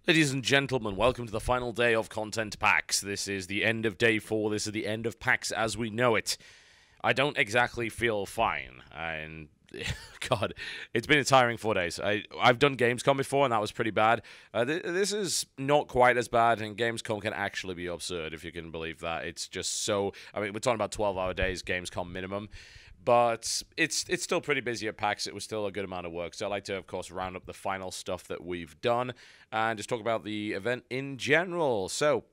Ladies and gentlemen, welcome to the final day of Content PAX. This is the end of day 4. This is the end of PAX as we know it. I don't exactly feel fine, and God, it's been a tiring 4 days. I've done Gamescom before, and that was pretty bad. This is not quite as bad, and Gamescom can actually be absurd, if you can believe that. It's just so... I mean, we're talking about 12-hour days, Gamescom minimum. But it's still pretty busy at PAX. It was still a good amount of work. So I'd like to, of course, round up the final stuff that we've done and just talk about the event in general. So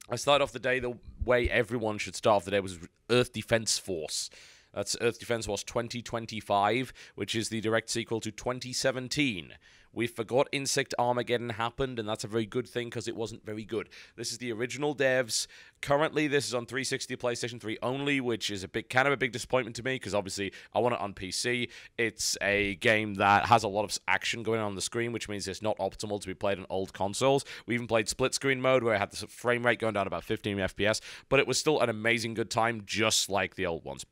I started off the day the way everyone should start off the day, was Earth Defense Force. That's Earth Defense Force 2025, which is the direct sequel to 2017. We forgot Insect Armageddon happened, and that's a very good thing because it wasn't very good. This is the original devs. Currently, this is on 360, PlayStation 3 only, which is kind of a big disappointment to me because obviously I want it on PC. It's a game that has a lot of action going on the screen, which means it's not optimal to be played on old consoles. We even played split screen mode where I had the frame rate going down about 15 FPS, but it was still an amazing good time, just like the old ones.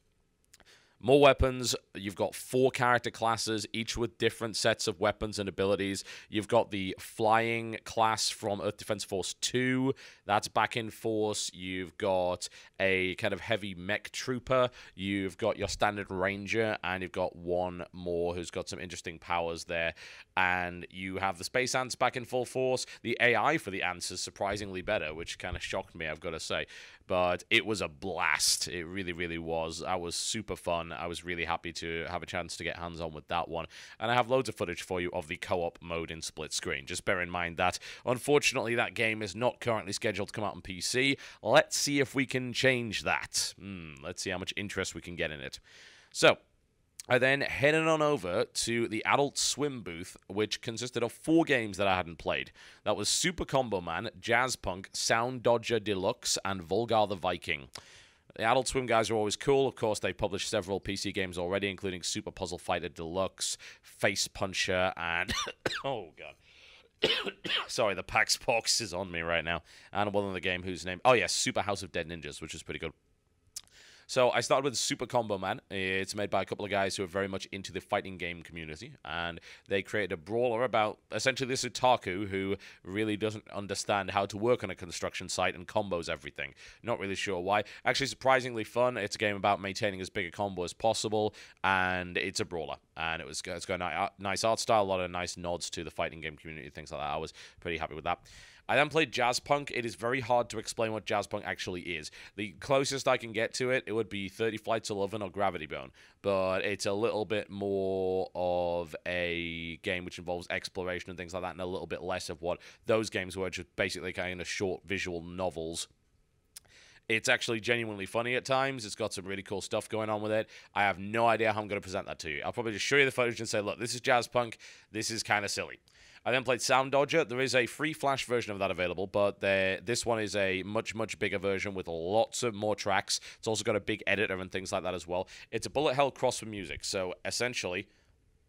More weapons. You've got 4 character classes, each with different sets of weapons and abilities. You've got the flying class from Earth Defense Force 2. That's back in force. You've got a kind of heavy mech trooper. You've got your standard ranger, and you've got one more who's got some interesting powers there. And you have the space ants back in full force. The AI for the ants is surprisingly better, which kind of shocked me, I've got to say. But it was a blast. It really, really was. That was super fun. I was really happy to have a chance to get hands-on with that one. And I have loads of footage for you of the co-op mode in split screen. Just bear in mind that, unfortunately, that game is not currently scheduled to come out on PC. Let's see if we can change that. Let's see how much interest we can get in it. So I then headed on over to the Adult Swim booth, which consisted of 4 games that I hadn't played. That was Super Combo Man, Jazz Punk, Sound Dodger Deluxe, and Volgar the Viking. The Adult Swim guys are always cool. Of course, they published several PC games already, including Super Puzzle Fighter Deluxe, Face Puncher, and... oh, God. Sorry, the PAX box is on me right now. And one of the game whose name... oh, yes, Super House of Dead Ninjas, which is pretty good. So I started with Super Combo Man. It's made by a couple of guys who are very much into the fighting game community, and they created a brawler about essentially this otaku who really doesn't understand how to work on a construction site and combos everything. Not really sure why. Actually, surprisingly fun. It's a game about maintaining as big a combo as possible, and it's a brawler. And it's got a nice art style, a lot of nice nods to the fighting game community, things like that. I was pretty happy with that. I then played Jazz Punk. It is very hard to explain what Jazz Punk actually is. The closest I can get to it would be 30 Flights of Lovin' or Gravity Bone. But it's a little bit more of a game which involves exploration and things like that, and a little bit less of what those games were, just basically kind of short visual novels. It's actually genuinely funny at times. It's got some really cool stuff going on with it. I have no idea how I'm going to present that to you. I'll probably just show you the footage and say, look, this is Jazz Punk. This is kind of silly. I then played Sound Dodger. There is a free Flash version of that available, but this one is a much, much bigger version with lots of more tracks. It's also got a big editor and things like that as well. It's a bullet hell cross for music, so essentially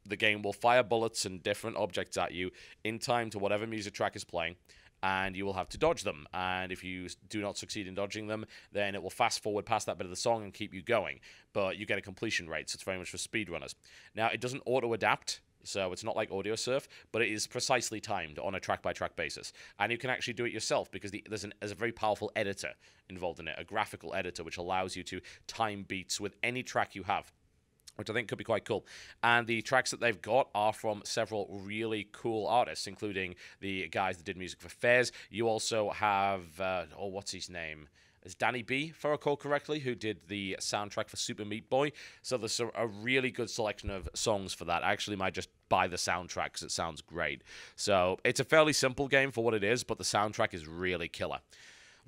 the game will fire bullets and different objects at you in time to whatever music track is playing, and you will have to dodge them. And if you do not succeed in dodging them, then it will fast forward past that bit of the song and keep you going. But you get a completion rate, so it's very much for speedrunners. Now, it doesn't auto-adapt, so it's not like Audio Surf, but it is precisely timed on a track-by-track basis. And you can actually do it yourself because there's a very powerful editor involved in it, a graphical editor, which allows you to time beats with any track you have, which I think could be quite cool. And the tracks that they've got are from several really cool artists, including the guys that did music for Fez. You also have, what's his name? It's Danny B, if I recall correctly, who did the soundtrack for Super Meat Boy. So there's a really good selection of songs for that. I actually might just buy the soundtrack because it sounds great. So it's a fairly simple game for what it is, but the soundtrack is really killer.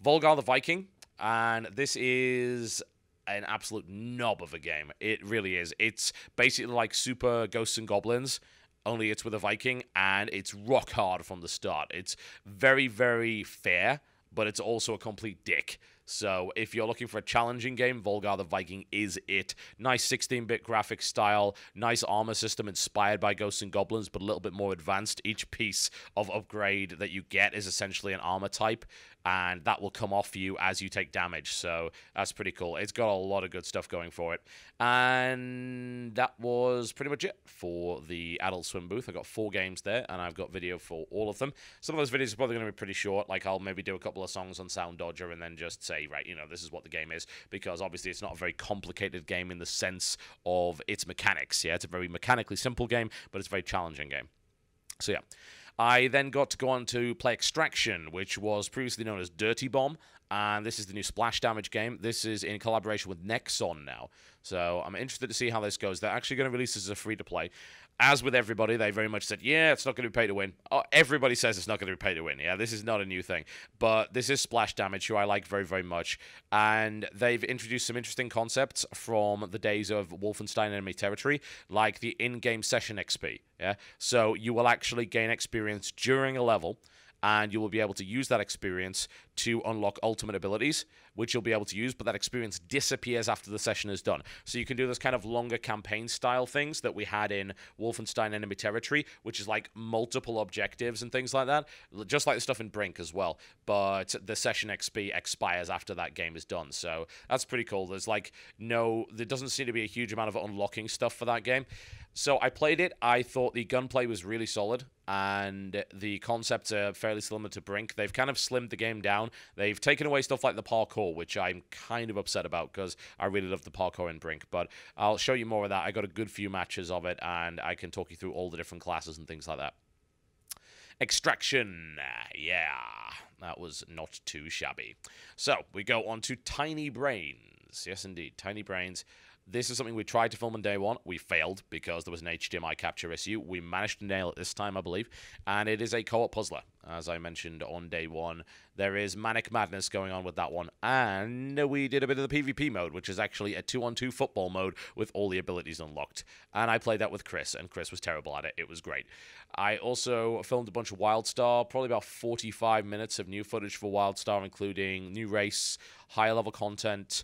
Volgar the Viking, and this is an absolute knob of a game. It really is. It's basically like Super Ghosts and Goblins, only it's with a Viking, and it's rock hard from the start. It's very, very fair, but it's also a complete dick. So if you're looking for a challenging game, Volgar the Viking is it. Nice 16-bit graphic style, nice armor system inspired by Ghosts and Goblins, but a little bit more advanced. Each piece of upgrade that you get is essentially an armor type, and that will come off you as you take damage. So that's pretty cool. It's got a lot of good stuff going for it. And that was pretty much it for the Adult Swim booth. I got 4 games there, and I've got video for all of them. Some of those videos are probably going to be pretty short. Like, I'll maybe do a couple of songs on Sound Dodger and then just say, right, you know, this is what the game is, because obviously it's not a very complicated game in the sense of its mechanics. Yeah, it's a very mechanically simple game, but it's a very challenging game. So yeah. I then got to go on to play Extraction, which was previously known as Dirty Bomb, and this is the new splash damage game. This is in collaboration with Nexon now, so I'm interested to see how this goes. They're actually going to release this as a free-to-play. As with everybody, they very much said, yeah, it's not going to be pay to win. Oh, everybody says it's not going to be pay to win. Yeah, this is not a new thing. But this is Splash Damage, who I like very, very much. And they've introduced some interesting concepts from the days of Wolfenstein Enemy Territory, like the in-game session XP. Yeah, so you will actually gain experience during a level, and you will be able to use that experience to unlock ultimate abilities, which you'll be able to use, but that experience disappears after the session is done. So you can do those kind of longer campaign-style things that we had in Wolfenstein Enemy Territory, which is like multiple objectives and things like that, just like the stuff in Brink as well, but the session XP expires after that game is done, so that's pretty cool. There doesn't seem to be a huge amount of unlocking stuff for that game. So I played it. I thought the gunplay was really solid, and the concepts are fairly similar to Brink. They've kind of slimmed the game down. They've taken away stuff like the parkour, which I'm kind of upset about because I really love the parkour in Brink, but I'll show you more of that. I got a good few matches of it, and I can talk you through all the different classes and things like that. Extraction, yeah, that was not too shabby. So we go on to Tiny Brains. Yes, indeed, Tiny Brains. This is something we tried to film on day one. We failed because there was an HDMI capture issue. We managed to nail it this time, I believe. And it is a co-op puzzler, as I mentioned on day one. There is manic madness going on with that one. And we did a bit of the PvP mode, which is actually a 2-on-2 football mode with all the abilities unlocked. And I played that with Chris, and Chris was terrible at it. It was great. I also filmed a bunch of WildStar, probably about 45 minutes of new footage for WildStar, including new race, higher level content.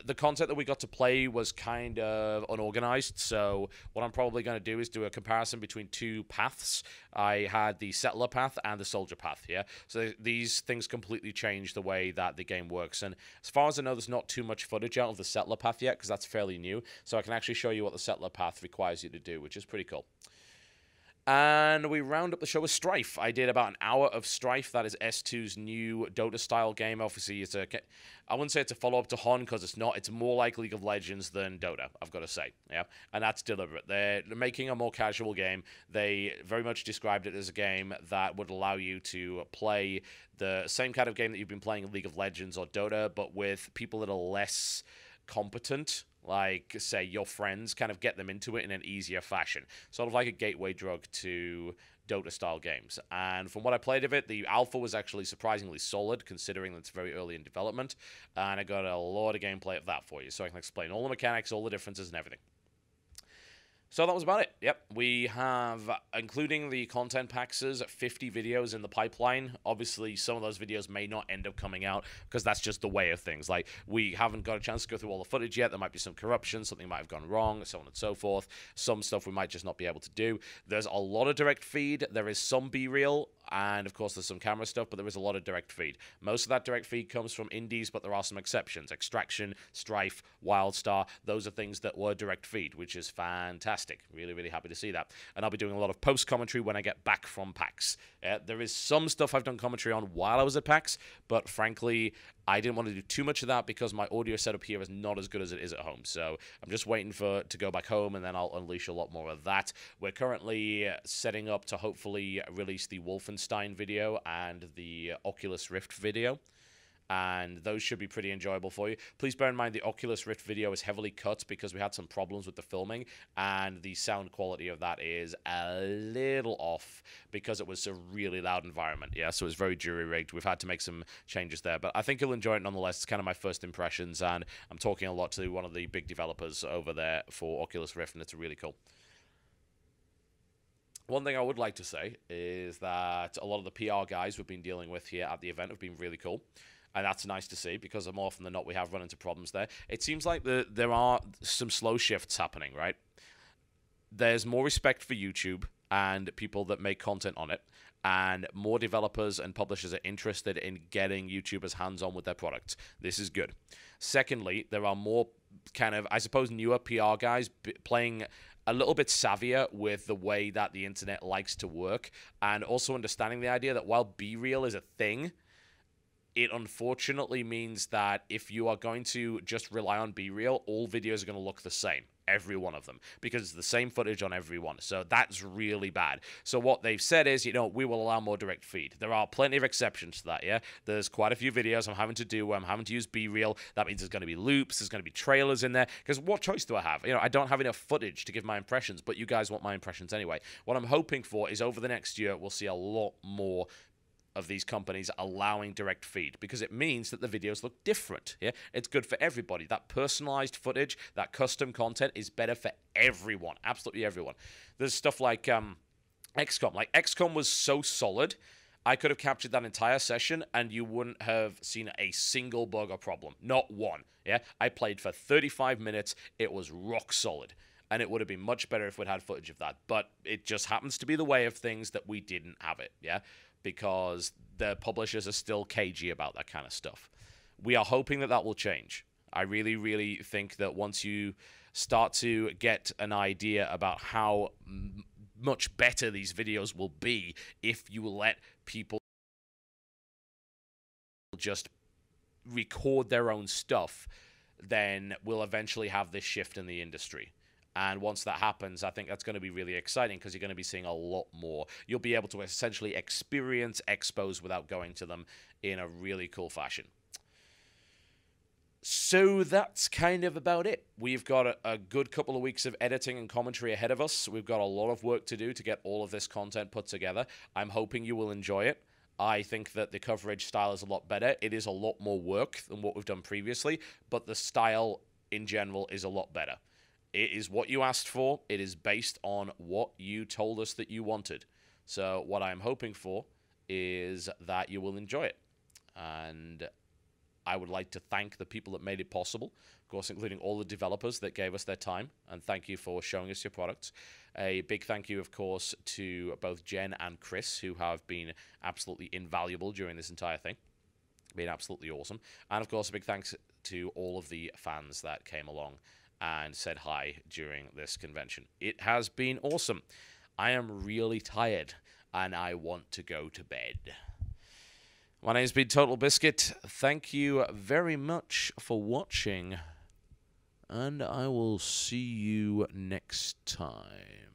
The content that we got to play was kind of unorganized, so what I'm probably going to do is do a comparison between 2 paths. I had the settler path and the soldier path, yeah? So these things completely change the way that the game works, and as far as I know, there's not too much footage out of the settler path yet, because that's fairly new, so I can actually show you what the settler path requires you to do, which is pretty cool. And we round up the show with Strife. I did about an hour of Strife. That is S2's new Dota-style game. Obviously, I wouldn't say it's a follow-up to HON, because it's not. It's more like League of Legends than Dota, I've got to say. Yeah, and that's deliberate. They're making a more casual game. They very much described it as a game that would allow you to play the same kind of game that you've been playing in League of Legends or Dota, but with people that are less competent, like, say, your friends, kind of get them into it in an easier fashion. Sort of like a gateway drug to Dota-style games. And from what I played of it, the alpha was actually surprisingly solid, considering that it's very early in development. And I got a lot of gameplay of that for you, so I can explain all the mechanics, all the differences, and everything. So that was about it. Yep, we have, including the content packs, 50 videos in the pipeline. Obviously, some of those videos may not end up coming out because that's just the way of things. Like, we haven't got a chance to go through all the footage yet. There might be some corruption, something might have gone wrong, so on and so forth. Some stuff we might just not be able to do. There's a lot of direct feed. There is some B-reel, and of course there's some camera stuff, but there is a lot of direct feed. Most of that direct feed comes from indies, but there are some exceptions. Extraction, Strife, WildStar, those are things that were direct feed, which is fantastic. Really, really happy to see that. And I'll be doing a lot of post-commentary when I get back from PAX. There is some stuff I've done commentary on while I was at PAX, but frankly, I didn't want to do too much of that because my audio setup here is not as good as it is at home. So I'm just waiting to go back home, and then I'll unleash a lot more of that. We're currently setting up to hopefully release the Wolfenstein video and the Oculus Rift video, and those should be pretty enjoyable for you. Please bear in mind the Oculus Rift video is heavily cut because we had some problems with the filming, and the sound quality of that is a little off because it was a really loud environment. Yeah, so it's very jury-rigged. We've had to make some changes there, but I think you'll enjoy it nonetheless. It's kind of my first impressions, and I'm talking a lot to one of the big developers over there for Oculus Rift, and it's really cool. One thing I would like to say is that a lot of the PR guys we've been dealing with here at the event have been really cool. And that's nice to see, because more often than not we have run into problems there. It seems like there are some slow shifts happening, right? There's more respect for YouTube and people that make content on it, and more developers and publishers are interested in getting YouTubers hands-on with their products. This is good. Secondly, there are more kind of, I suppose, newer PR guys playing a little bit savvier with the way that the internet likes to work, and also understanding the idea that while BeReal is a thing, it unfortunately means that if you are going to just rely on BeReal, all videos are going to look the same, every one of them, because it's the same footage on every one. So that's really bad. So what they've said is, we will allow more direct feed. There are plenty of exceptions to that, yeah? There's quite a few videos I'm having to do where I'm having to use BeReal. That means there's going to be loops, there's going to be trailers in there, because what choice do I have? I don't have enough footage to give my impressions, but you guys want my impressions anyway. What I'm hoping for is over the next year, we'll see a lot more of these companies allowing direct feed, because it means that the videos look different. Yeah, it's good for everybody. That personalized footage, that custom content is better for everyone, absolutely everyone. There's stuff like XCOM. Like, XCOM was so solid, I could have captured that entire session and you wouldn't have seen a single bug or problem, not one. Yeah, I played for 35 minutes. It was rock solid. And it would have been much better if we'd had footage of that. But it just happens to be the way of things that we didn't have it, yeah? Because the publishers are still cagey about that kind of stuff. We are hoping that that will change. I really, really think that once you start to get an idea about how much better these videos will be if you let people just record their own stuff, then we'll eventually have this shift in the industry. And once that happens, I think that's going to be really exciting, because you're going to be seeing a lot more. You'll be able to essentially experience expos without going to them in a really cool fashion. So that's kind of about it. We've got a good couple of weeks of editing and commentary ahead of us. We've got a lot of work to do to get all of this content put together. I'm hoping you will enjoy it. I think that the coverage style is a lot better. It is a lot more work than what we've done previously, but the style in general is a lot better. It is what you asked for. It is based on what you told us that you wanted. So what I'm hoping for is that you will enjoy it. And I would like to thank the people that made it possible, of course, including all the developers that gave us their time. And thank you for showing us your products. A big thank you, of course, to both Jen and Chris, who have been absolutely invaluable during this entire thing. Been absolutely awesome. And, of course, a big thanks to all of the fans that came along and said hi during this convention. It has been awesome. I am really tired, and I want to go to bed. My name's been TotalBiscuit. Thank you very much for watching, and I will see you next time.